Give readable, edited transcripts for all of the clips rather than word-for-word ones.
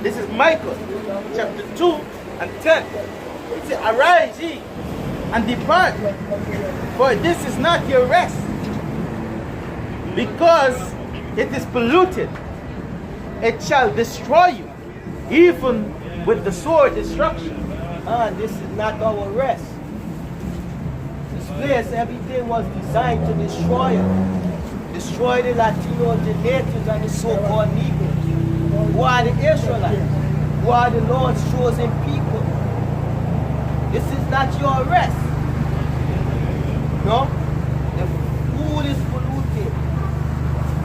This is Micah chapter 2 and 10. It says, arise ye and depart, for this is not your rest, because it is polluted. It shall destroy you, even with the sword destruction. This is not our rest. This place, everything was designed to destroy us. Destroy the Latinos, the natives, and the so-called Negroes, who are the Israelites, who are the Lord's chosen people. This is not your rest. No? The food is polluted.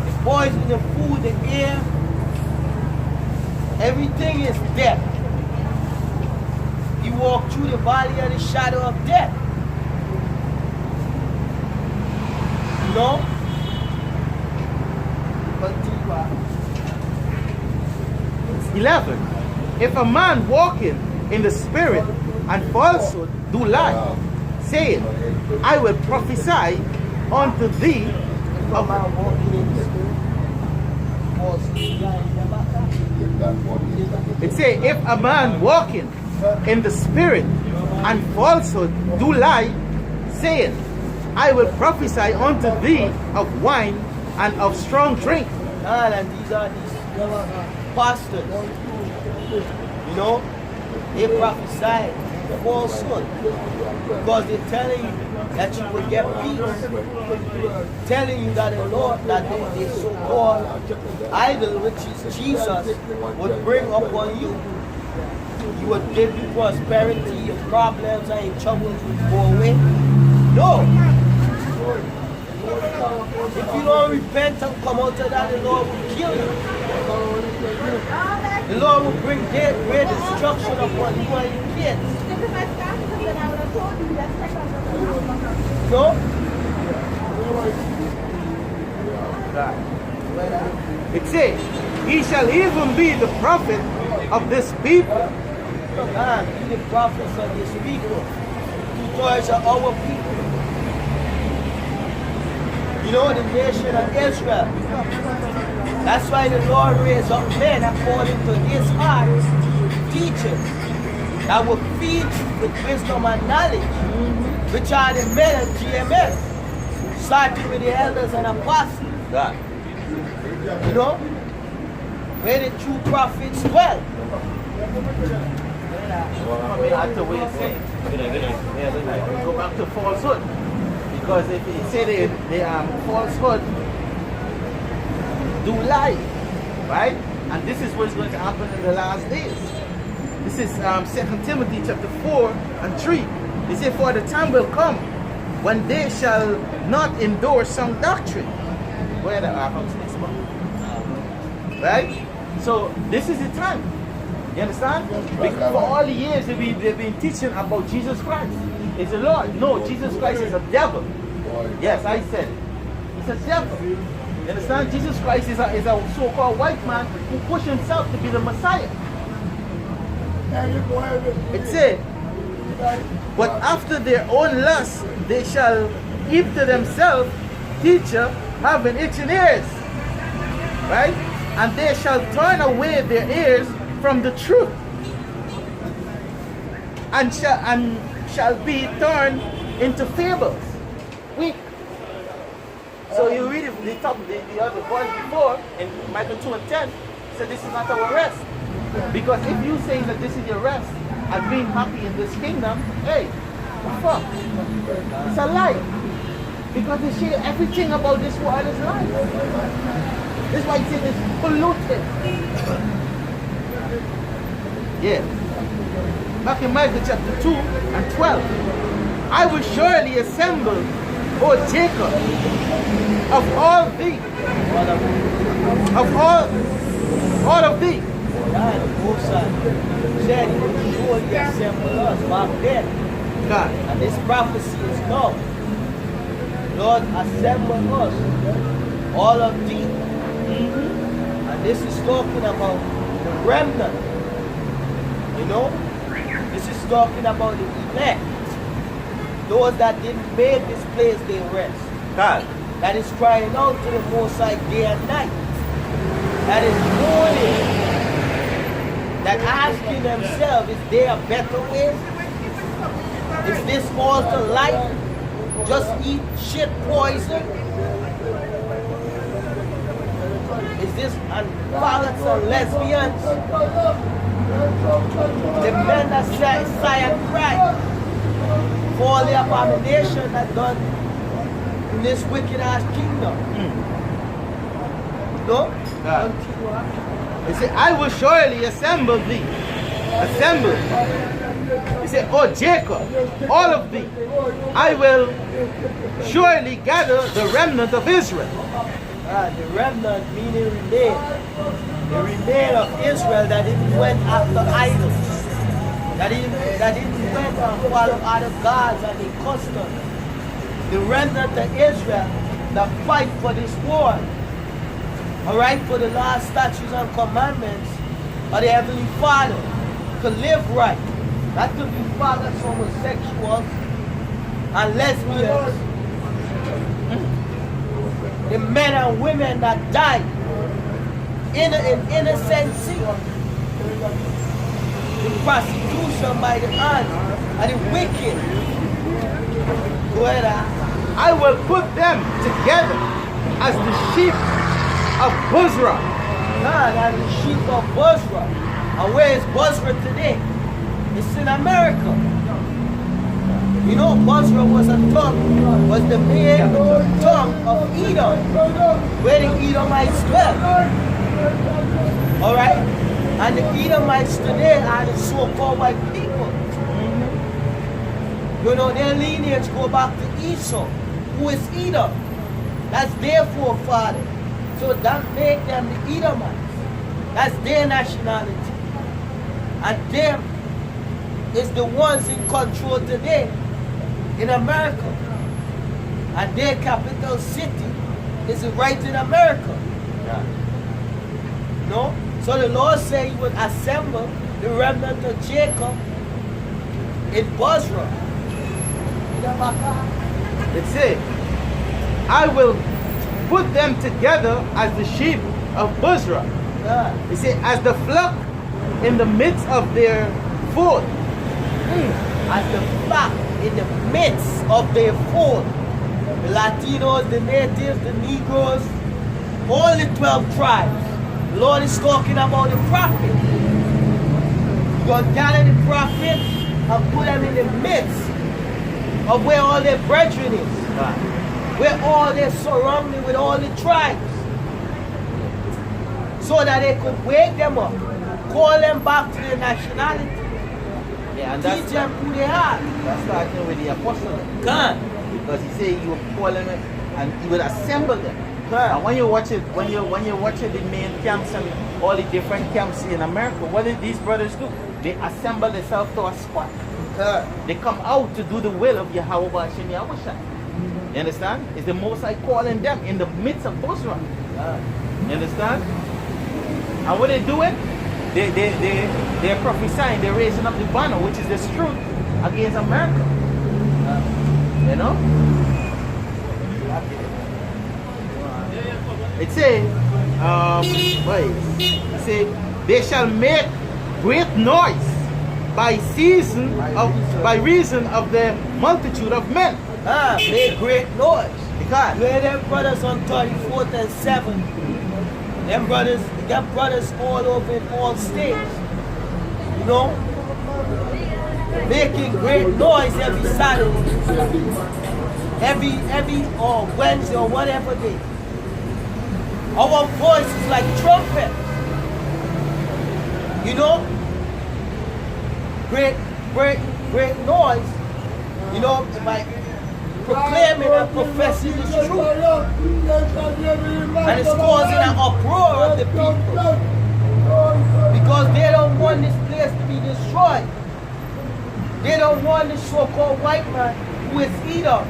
The poison, the food, the air, everything is death. You walk through the valley of the shadow of death. No? 11. If a man walking in the spirit and falsehood do lie, saying, I will prophesy unto thee of it say, if a man walking in the spirit and falsehood do lie, saying, I will prophesy unto thee of wine and of strong drink. And these are these pastors. You know, they prophesy falsehood because they're telling you that you will get peace, telling you that the Lord, that the so-called idol, which is Jesus, would bring upon you. You would give you prosperity, your problems and your troubles would go away. No. If you don't repent and come out of that, the Lord will kill you. The Lord will bring great destruction upon you and your kids. No? It says, he shall even be the prophet of this people. Be the prophets of this people. Two-thirds of our people. You know, the nation of Israel. That's why the Lord raised up men according to his heart, teachers that will feed you with wisdom and knowledge, which are the men of GMS, starting with the elders and apostles. You know, where the true prophets dwell. That's the way it's saying. Yeah, go back to falsehood. Because if you say the falsehood do lie, right? And this is what's going to happen in the last days. This is 2 Timothy chapter 4 and 3. They say, for the time will come when they shall not endure sound doctrine. Where the next month. Right? So this is the time. You understand? Because for all the years they've been teaching about Jesus Christ. Is the Lord. No, Jesus Christ is a devil. Yes, I said it. He's a devil. You understand? Jesus Christ is a so-called white man who pushed himself to be the Messiah. It said, but after their own lust they shall heap to themselves teacher having itching ears. Right? And they shall turn away their ears from the truth, and shall be turned into fables. Weak. So you read the other verse before in Micah 2 and 10, said this is not our rest. Because if you say that this is your rest and being happy in this kingdom, hey, fuck. It's a lie. Because they say everything about this world is lies. This is why it says it's polluted. Yeah. Back in Micah chapter 2 and 12. I will surely assemble, O Jacob, of all thee. Of all of thee. Said he will surely assemble us back then. God. And this prophecy is now. Lord, assemble us, all of thee. And this is talking about the remnant. You know, this is talking about the elect. Those that didn't make this place their rest. God. That is crying out to the Most High day and night. That is mourning. that asking themselves, is there a better way? Is this all to life? Just eat shit poison? Is this unbalanced and lesbians? The men that sigh and cry for all the abomination that done in this wicked ass kingdom. No? He said, I will surely assemble thee. Assemble. He said, oh Jacob, all of thee. I will surely gather the remnant of Israel. The remnant meaning remain. The remain of Israel that didn't went after idols. That didn't went and follow other gods and their customs. The remnant of Israel that fight for this war. Alright, for the laws, statutes, and commandments of the Heavenly Father to live right. Not to be fathers, homosexuals, and lesbians. The men and women that died in innocency. The prostitution by the hands and the wicked. Go ahead. I will put them together as the sheep of Bozrah. God, as the sheep of Bozrah. And where is Bozrah today? It's in America. You know, Bozrah was the main tongue of Edom, where the Edomites dwell. Alright? And the Edomites today are the so-called white people. You know, their lineage go back to Esau, who is Edom. That's their forefather. So that make them the Edomites. That's their nationality. And them is the ones in control today in America. And their capital city is right in America. Yeah. No? So the Lord said he would assemble the remnant of Jacob in Bozrah. It says, I will put them together as the sheep of Bozrah. Yeah. He said, as the flock in the midst of their fold. As the flock in the midst of their fold. The Latinos, the natives, the Negroes, all the 12 tribes. The Lord is talking about the prophet. You're going to gather the prophet and put them in the midst of where all their brethren is. Where all they're surrounded with all the tribes. So that they could wake them up, call them back to their nationality. Yeah, and teach them who they are. That's starting with the apostle. God. Because he said you will call them and he will assemble them. God. And when you watch it, when you watch it, the main camps and all the different camps in America, what did these brothers do? They assemble themselves to a squad. God. They come out to do the will of Yahweh Hashem Yahushua. You understand? It's the Most High calling them in the midst of Bozrah. You understand? And what they doing? They're prophesying, they're raising up the banner, which is the truth against America. You know? It says, it says, they shall make great noise by reason of the multitude of men. Make great noise. Because Where them brothers on 34th and 7th, them brothers, they got brothers all over in all states. You know? Making great noise every Saturday. Every or Wednesday or whatever day. Our voice is like trumpet. You know? Great noise. You know, by proclaiming and professing the truth. And it's causing an uproar of the people. Because they don't want this place to be destroyed. They don't want the so-called white man who is Edom,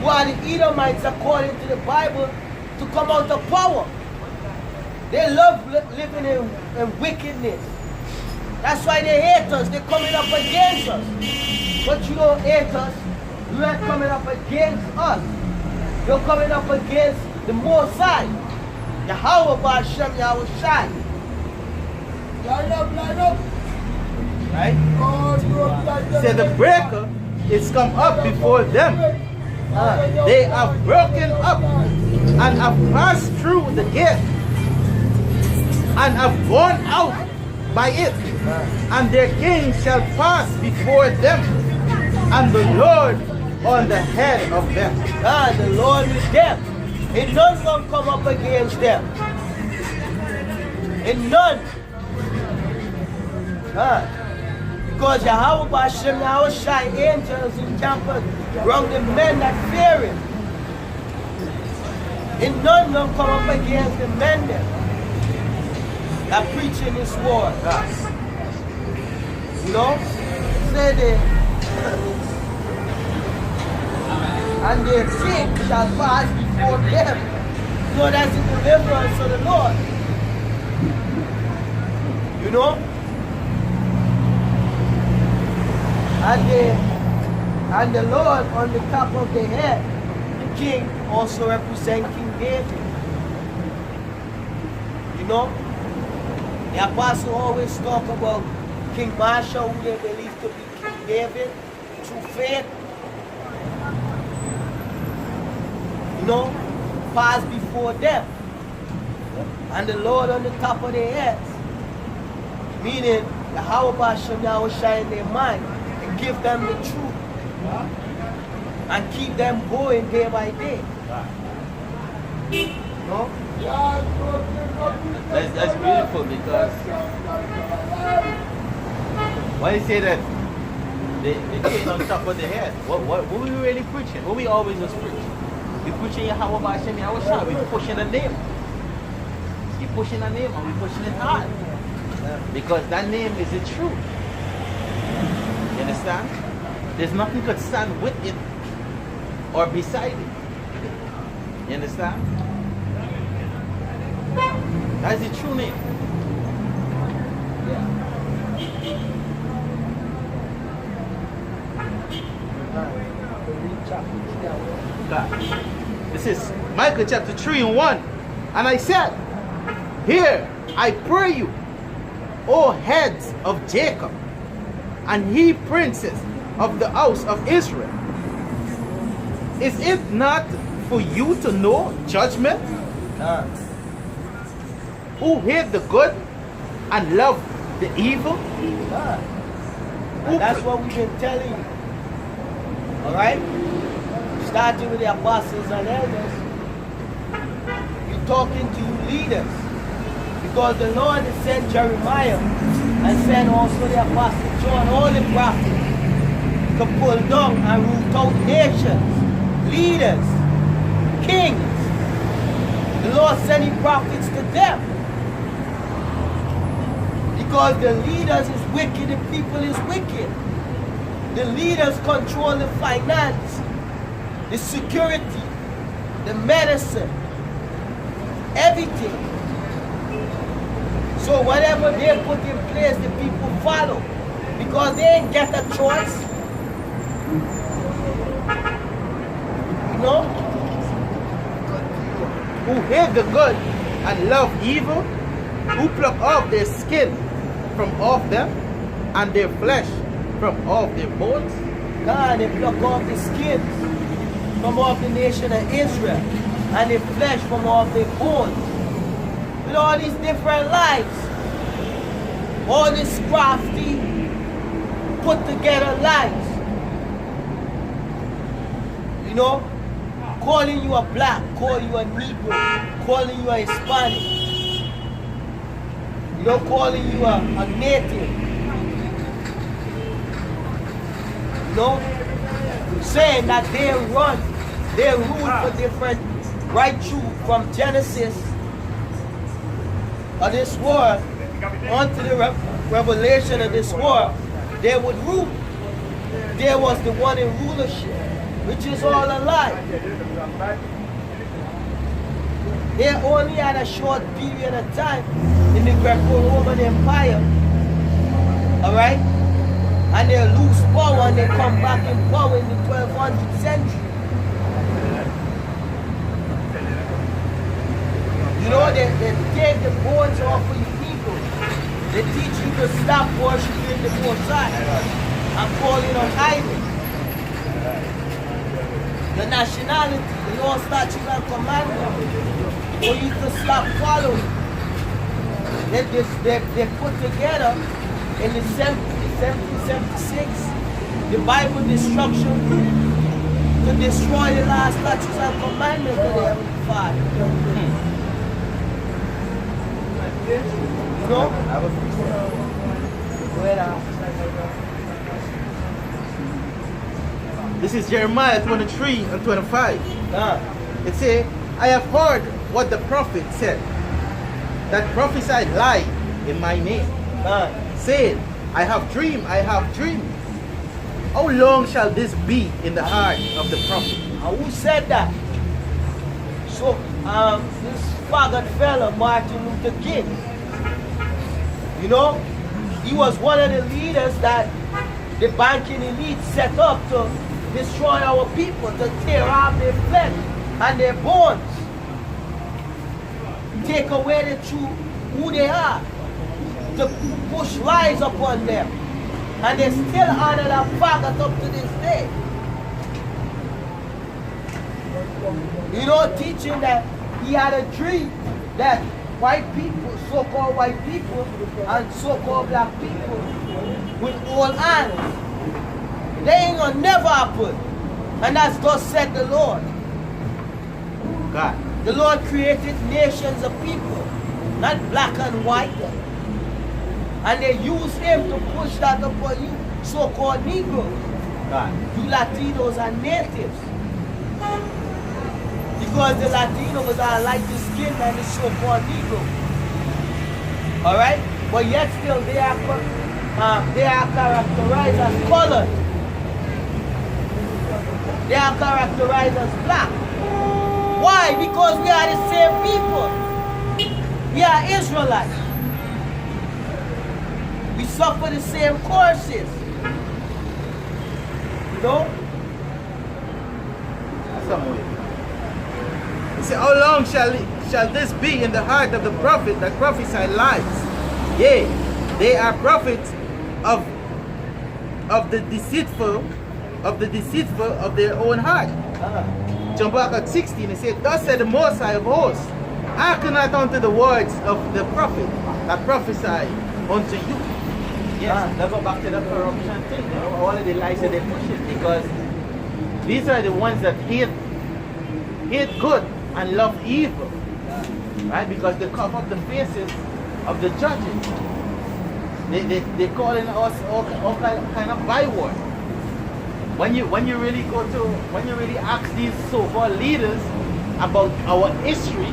who are the Edomites according to the Bible, to come out of power. They love living in wickedness. That's why they hate us. They're coming up against us. But you don't hate us. You're not coming up against us. You're coming up against the Most High. Yahweh Ba'ashem Yahushai. Line up, line up. Right? Say the breaker is come up before them. They have broken up and have passed through the gate and have gone out by it, and their king shall pass before them, and the Lord on the head of them. The Lord is them. And none gonna come up against them. And none. Because Yahweh Hashem now shine angels in camp around the men that fear him. And none gonna come up against the men there that preaching this word. You know? Say they and their king shall pass before them. You know, that's the deliverance of the Lord. You know? And the Lord on the top of the head, the king also represents King David. You know? The apostle always talk about King Marshall, who they believe to be King David, through faith. You know, pass before them. And the Lord on the top of their heads. Meaning, the Yahweh Hashem now will shine their mind and give them the truth. And keep them going day by day. You know? That's beautiful, because why you say that the king on top of the head? What we really preaching? What we always was preaching? We preaching Yahweh Hashem, Yahweh Shah. We pushing the name. We pushing the name and we pushing it hard. Because that name is the truth. You understand? There's nothing could stand with it or beside it. You understand? That's the true name. God. This is Micah chapter 3 and 1. And I said, "Hear, I pray you, O heads of Jacob, and ye princes of the house of Israel. Is it not for you to know judgment? Who hate the good and love the evil?" And that's what we've been telling you. Alright? Starting with the apostles and elders. You're talking to you leaders. Because the Lord has sent Jeremiah and sent also the apostle John, all the prophets, to pull down and root out nations, leaders, kings. The Lord sending prophets to them. Because the leaders is wicked, the people is wicked. The leaders control the finance, the security, the medicine, everything. So whatever they put in place, the people follow. Because they ain't get a choice. You know? Who hate the good and love evil, who pluck off their skin from off them, and their flesh from off their bones. God, they pluck off the skins from off the nation of Israel, and the flesh from off their bones. With all these different lives, all this crafty, put together lies. You know, calling you a black, calling you a Negro, calling you a Hispanic, you know, calling you a native. You know, saying that they rule for different, right through from Genesis of this world onto the revelation of this world, they would rule. There was the one in rulership, which is all a lie. They only had a short period of time in the Greco-Roman Empire, all right? And they lose power and they come back in power in the 1200th century. You know, they take the bones off of you people They teach you to stop worshiping the Most High and calling on idols. The nationality, the law, statutes, and commandments for you to stop following. They put together in the 1776 the Bible destruction to destroy the last statutes and commandments of the Heavenly Father. You know? This is Jeremiah 23 and 25. It says, I have heard what the prophet said, that prophesied lie in my name, saying, I have dreamed, I have dreamed. How long shall this be in the heart of the prophet? Who said that? So, this faggot fella, Martin Luther King, you know, he was one of the leaders that the banking elite set up to destroy our people, to tear off their flesh and their bones, take away the true who they are, to push lies upon them. And they still honor that faggot up to this day. You know, teaching that he had a dream that white people, so-called white people, and so-called black people will hold hands. They ain't gonna never happen. And that's thus said the Lord. God. The Lord created nations of people, not black and white. And they use him to push that upon you, so-called Negroes. God. You Latinos are natives. Because the Latinos are lighter skin than the so-called Negroes. Alright? But yet still they are characterized as colored. They are characterized as black. Why? Because we are the same people. We are Israelites. We suffer the same courses. You know? He said, how long shall this be in the heart of the prophet that prophesy lies? Yea, they are prophets of the deceitful of their own heart. John Habakkuk 16, it said, thus said the Most High of hosts, hearken not unto the words of the prophet that prophesy unto you. Yes, let's go back to the corruption thing. You know, all of the lies that they push it, because these are the ones that hate good and love evil, right? Because they cover up the faces of the judges. They calling us all kind of byword. When you really ask these so-called leaders about our history,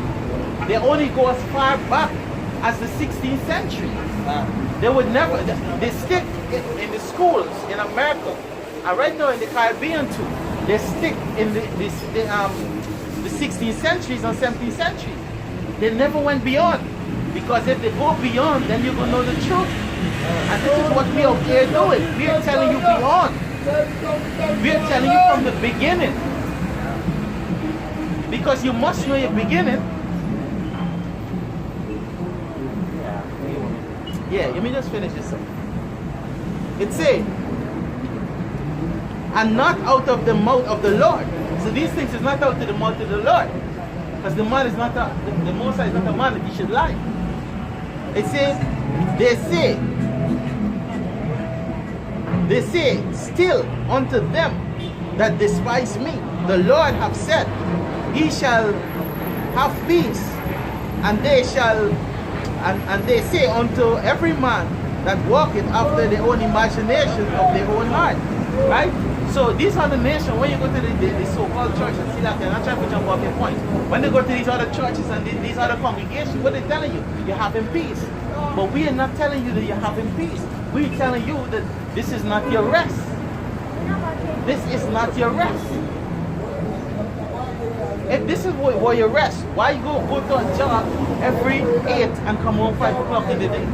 they only go as far back as the 16th century. They would never, they stick in the schools in America, and right now in the Caribbean too, they stick in the 16th centuries and 17th centuries. They never went beyond, because if they go beyond, then you're going to know the truth. And this is what we are here doing. We are telling you beyond. We are telling you from the beginning. Because you must know your beginning. Yeah, let me just finish this up. It says, and not out of the mouth of the Lord. So these things is not out of the mouth of the Lord. Because the man is not the Most High is not a man that he should lie. It says, they say still unto them that despise me, the Lord hath said, he shall have peace, and they shall, and they say unto every man that walketh after their own imagination of their own heart. Right? So these are the nations, when you go to the so-called church, and see that they're not trying to jump off your point. When they go to these other churches and these other congregations, what they're telling you, you're having peace. But we are not telling you that you're having peace. We're telling you that this is not your rest. This is not your rest. If this is where you rest, why you go to a job every 8 and come home 5 o'clock in the day?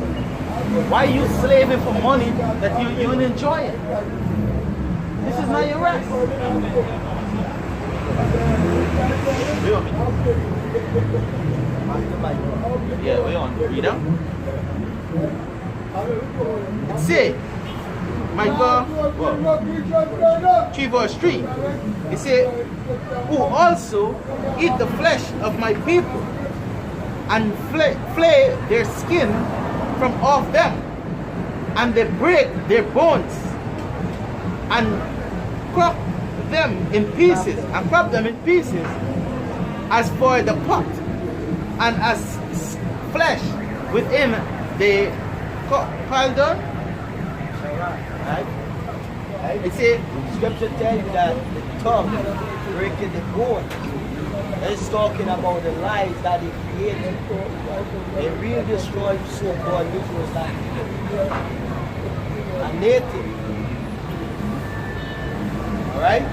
Why are you slaving for money that you don't enjoy it? This is not your rest. We on me? Yeah, we on. Read out. It say, Micah 3 verse 3. It say, who also eat the flesh of my people and flay their skin from off them, and they break their bones and crop them in pieces, as for the pot, and as flesh within the cauldron. Right? It say, Scripture tells you that the tongue breaking the bone. It's talking about the lies that he created. They really destroyed so-called Israelites and native. Alright?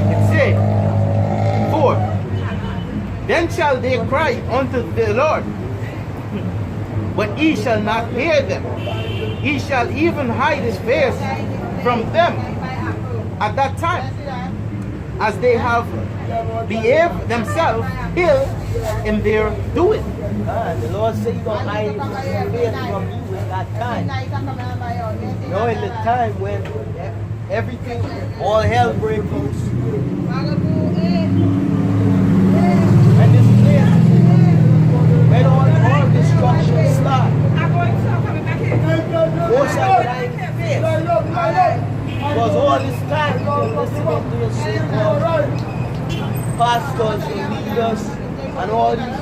It say, 4. Then shall they cry unto the Lord, but he shall not hear them. He shall even hide his face from them at that time, as they have behaved themselves ill in their doing. The Lord said He's going to hide His face from you in that time. You know, in the time when everything, all hell breaks loose. And this place, when all destruction starts, most of the time face. Because all this time you've been listening to your so-called pastors, your leaders, and all these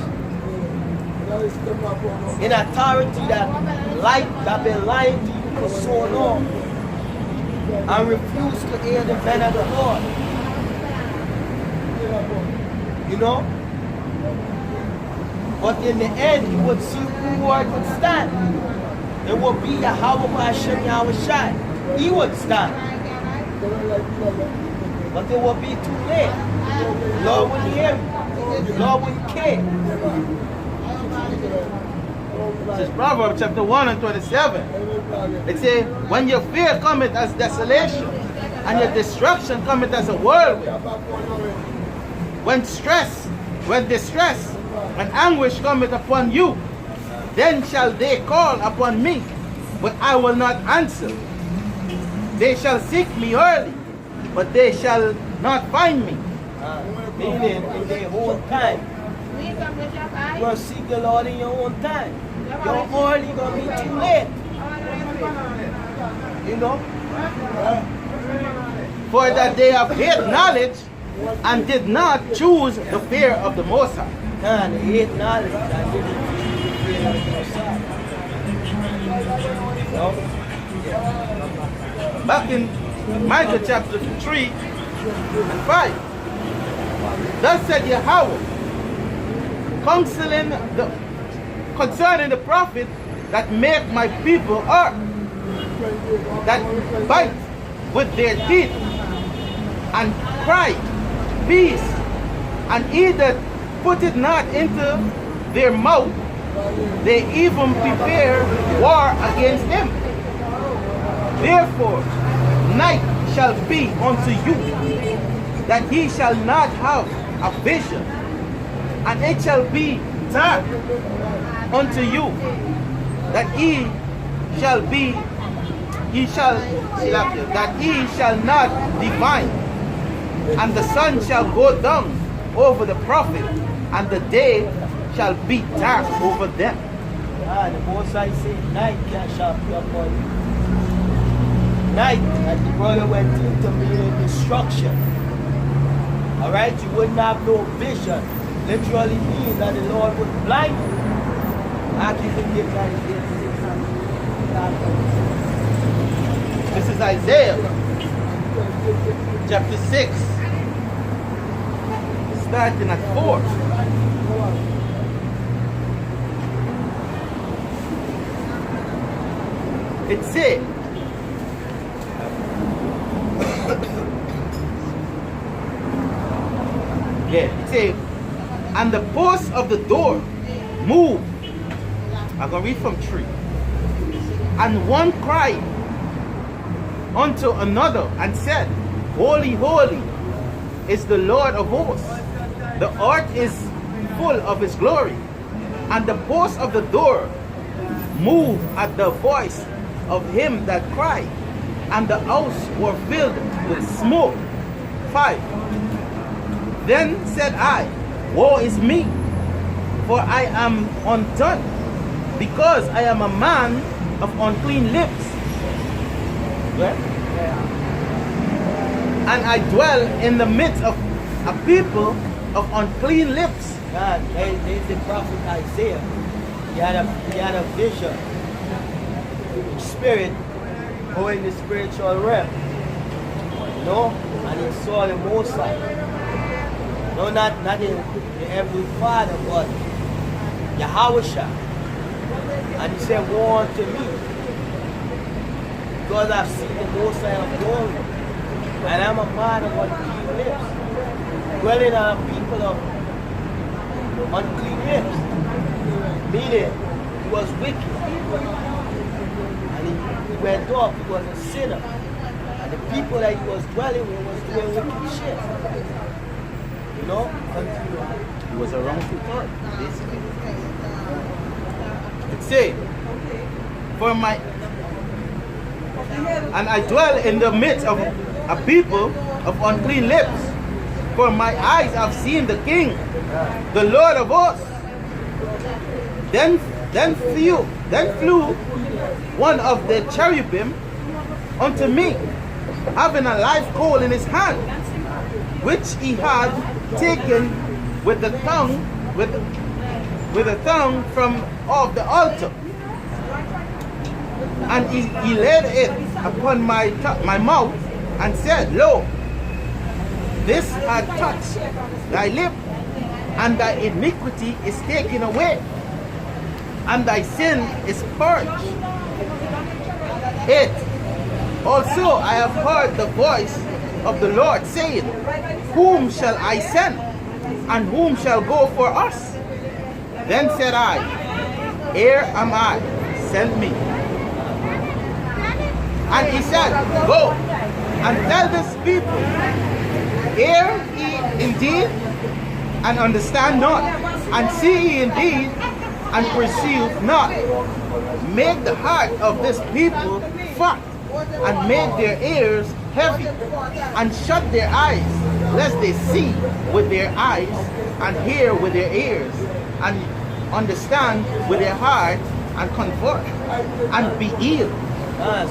in authority that been lying to you for so long and refuse to hear the men of the Lord. You know? But in the end, you would see who would stand. It would be Yahweh Hashem Yahushai. He would stand. But it would be too late. The Lord wouldn't hear you. The Lord wouldn't care. It says Proverbs chapter 1 and 27. It says, when your fear cometh as desolation, and your destruction cometh as a whirlwind. When distress, and anguish cometh upon you, then shall they call upon me, but I will not answer. They shall seek me early, but they shall not find me. Meaning, in their own time. You're going to seek the Lord in your own time. You're only going to be too late. You know? For that they have hate knowledge and did not choose the fear of the Most High. They hate knowledge and didn't choose the fear of the Most High. Back in Micah chapter 3 and 5. Thus said Yahweh, concerning the prophet that make my people err, that bite with their teeth and cry, peace, and either put it not into their mouth, they even prepare war against him. Therefore, night shall be unto you, that ye shall not have a vision, and it shall be dark unto you, that ye shall not divine, and the sun shall go down over the prophet, and the day shall be dark over them. The Most High said, night shall be upon you. Night, as the brother went into meaning destruction. Alright, you wouldn't have no vision. Literally means that the Lord would blind you. I can give that This is Isaiah chapter 6, starting at 4. It says, it says, and the posts of the door moved. I'm going to read from 3. And one cried unto another and said, Holy, holy is the Lord of hosts. The earth is full of his glory. And the posts of the door moved at the voice of him that cried, and the house were filled with smoke. 5. Then said I, Woe is me, for I am undone, because I am a man of unclean lips. Yeah. And I dwell in the midst of a people of unclean lips. God, there's the prophet Isaiah. He had a vision. Spirit going the spiritual realm. You know? And he saw the Most High. No, not the Heavenly Father, but Yahweh. And he said, Woe unto me, because I've seen the Most High of glory, and I'm a man of unclean lips, dwelling on a people of unclean lips, meaning he was wicked, and he went off, he was a sinner, and the people that he was dwelling with was doing wicked shit. You know? He was a wrongful thought, basically. It say, and I dwell in the midst of a people of unclean lips, for my eyes have seen the King, the Lord of hosts. Then flew one of the cherubim unto me, having a live coal in his hand, which he had taken with the tongue from off the altar, and he laid it upon my mouth, and said, Lo, this hath touched thy lip, and thy iniquity is taken away, and thy sin is purged. 8. Also I have heard the voice of the Lord saying, Whom shall I send, and whom shall go for us? Then said I, Here am I, send me. And he said, Go and tell this people, Hear ye indeed, and understand not, and see ye indeed, and perceive not. Make the heart of this people fat, and make their ears heavy, and shut their eyes, lest they see with their eyes, and hear with their ears, and understand with their heart, and convert, and be healed.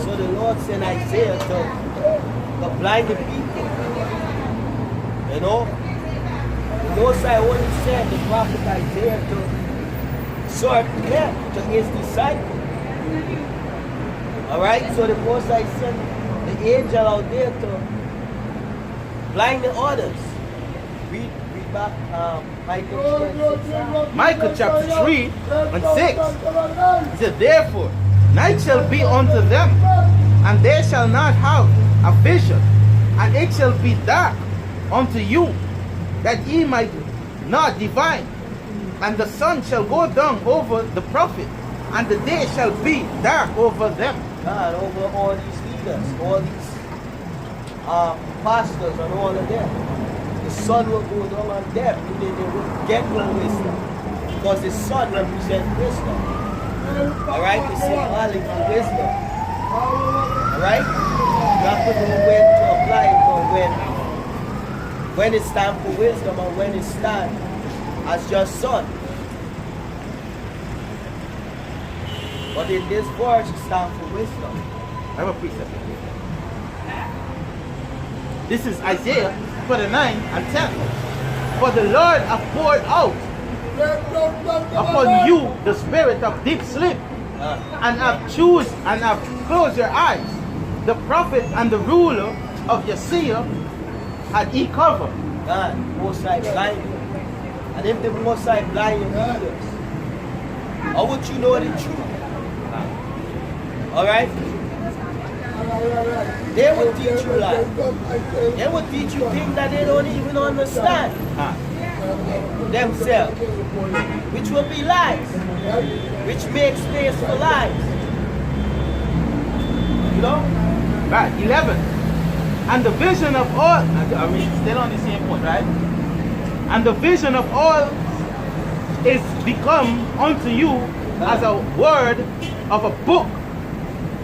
So the Lord sent Isaiah to blind the people. You know? The Most High only sent the prophet Isaiah to serve them, to his disciples. Alright? So the Most High sent the angel out there to blind the others. Read back Micah chapter 3 and 6. He said, Therefore, night shall be unto them, and they shall not have a vision, and it shall be dark unto you, that ye might not divine. And the sun shall go down over the prophet, and the day shall be dark over them. God, over all these leaders, all these pastors and all of them. The sun will go down on them, meaning they will get no wisdom, because the sun represents wisdom. Alright, the symbolic for wisdom. Alright? You have to know when to apply it, or when it's time for wisdom, and when it's time as your son. But in this verse, it's time for wisdom. I have a precept. This is Isaiah 49 and 10. For the Lord hath poured out upon you the spirit of deep sleep, and have closed your eyes. The prophet and the ruler of your seer had he covered. God, Most High blind you. And if the Most High blind your leaders, how would you know the truth? Alright? They will teach you lies. They will teach you things that they don't even understand themselves, which will be lies, which makes space for lies. know? Right, 11. And the vision of all, I mean, still on the same point, right? And the vision of all is become unto you as a word of a book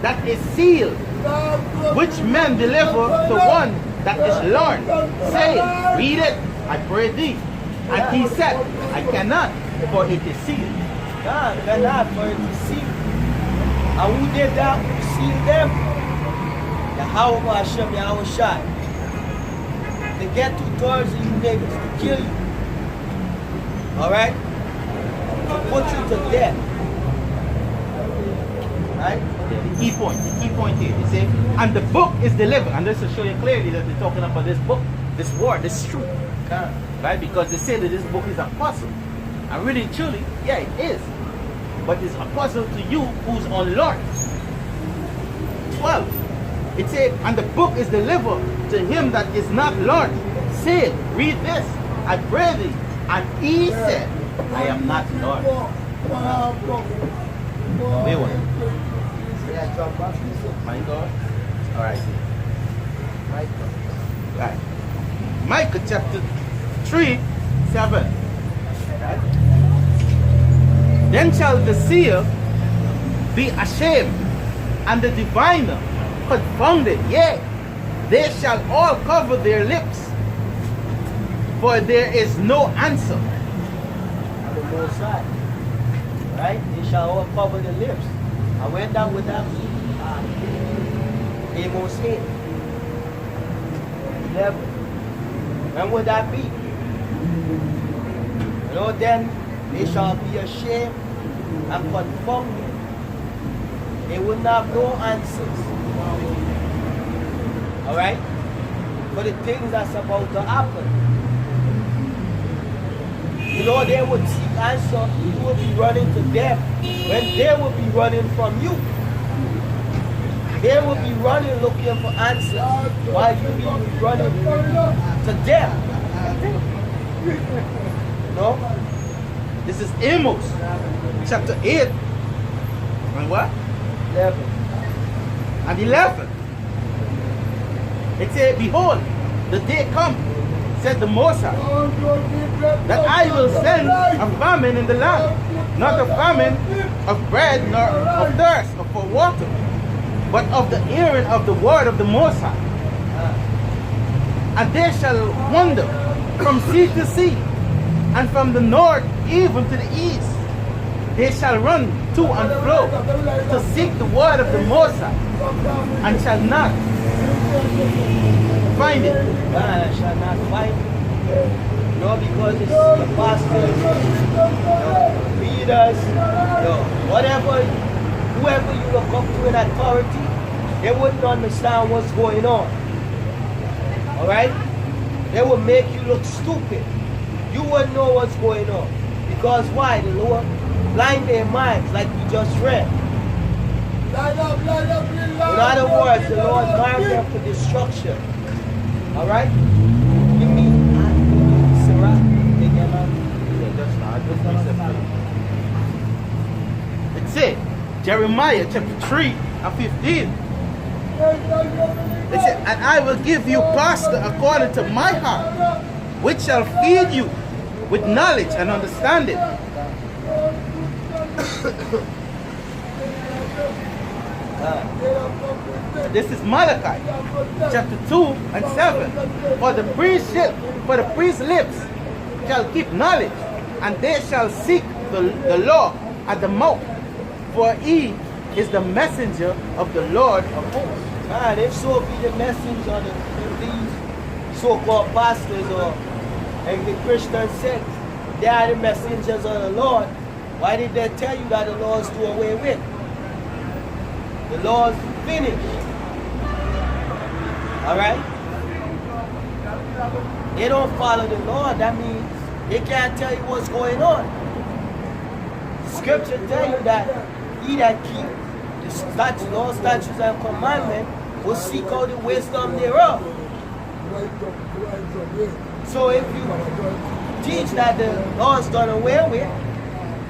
that is sealed, which men deliver to one that is learned, saying, read it, I pray thee. And he said, I cannot, for it is sealed. God cannot, for it is sealed. And who did that? Who sealed them? Yahweh Hashem, Yahweh Shai. They get 2/3 of you niggas to kill you. Alright? To put you to death. Right? The key point here, you see, and the book is delivered, and this will show you clearly that they're talking about this book, this word, this truth, right? Because they say that this book is apostle, and really, truly, yeah, it is, but it's apostle to you who's unlearned. 12, it said, and the book is delivered to him that is not learned, saying, read this, I pray thee, and he said, I am not learned. Wait one. My God. All right. Right. Micah chapter 3, 7. Right. Then shall the seer be ashamed, and the diviner confounded. Yea, they shall all cover their lips, for there is no answer. On the Most High. Right? They shall all cover their lips. I went down with that. Amos 8. 11. When would that be? You know, then they shall be ashamed and confounded. They will not have no answers. Alright? For the things that's about to happen. You know, they would seek answer. You will be running to them when they will be running from you. They will be running looking for answers while you be running to them. No? This is Amos chapter 8 and what? 11. And 11. It says, behold, the day come, said the Most High, that I will send a famine in the land, not a famine of bread nor of thirst or for water, but of the hearing of the word of the Most High. And they shall wander from sea to sea, and from the north even to the east. They shall run to and fro to seek the word of the Most High, and shall not find it. I shall not find it. No, because it's the pastors, the leaders, whatever, whoever you look up to in authority, they wouldn't understand what's going on. Alright? They would make you look stupid. You wouldn't know what's going on. Because why? The Lord blind their minds like we just read. In other words, the Lord marked them for destruction. Alright? Give me Sarah. It said, Jeremiah chapter 3 and 15. It said, and I will give you pastor according to my heart, which shall feed you with knowledge and understanding. This is Malachi chapter 2 and 7. For the priest's lips shall keep knowledge, and they shall seek the law at the mouth, for he is the messenger of the Lord of hosts. God, if so be the messenger of these so-called pastors or the Christian sects, they are the messengers of the Lord. Why did they tell you that the law is do away with? The law is finished. Alright? They don't follow the law. That means they can't tell you what's going on. Scripture tell you that he that keep the law, statutes, and commandments will seek out the wisdom thereof. So if you teach that the law is done away with,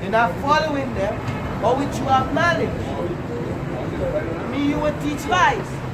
you're not following them, but which you have knowledge. I mean, you will teach lies.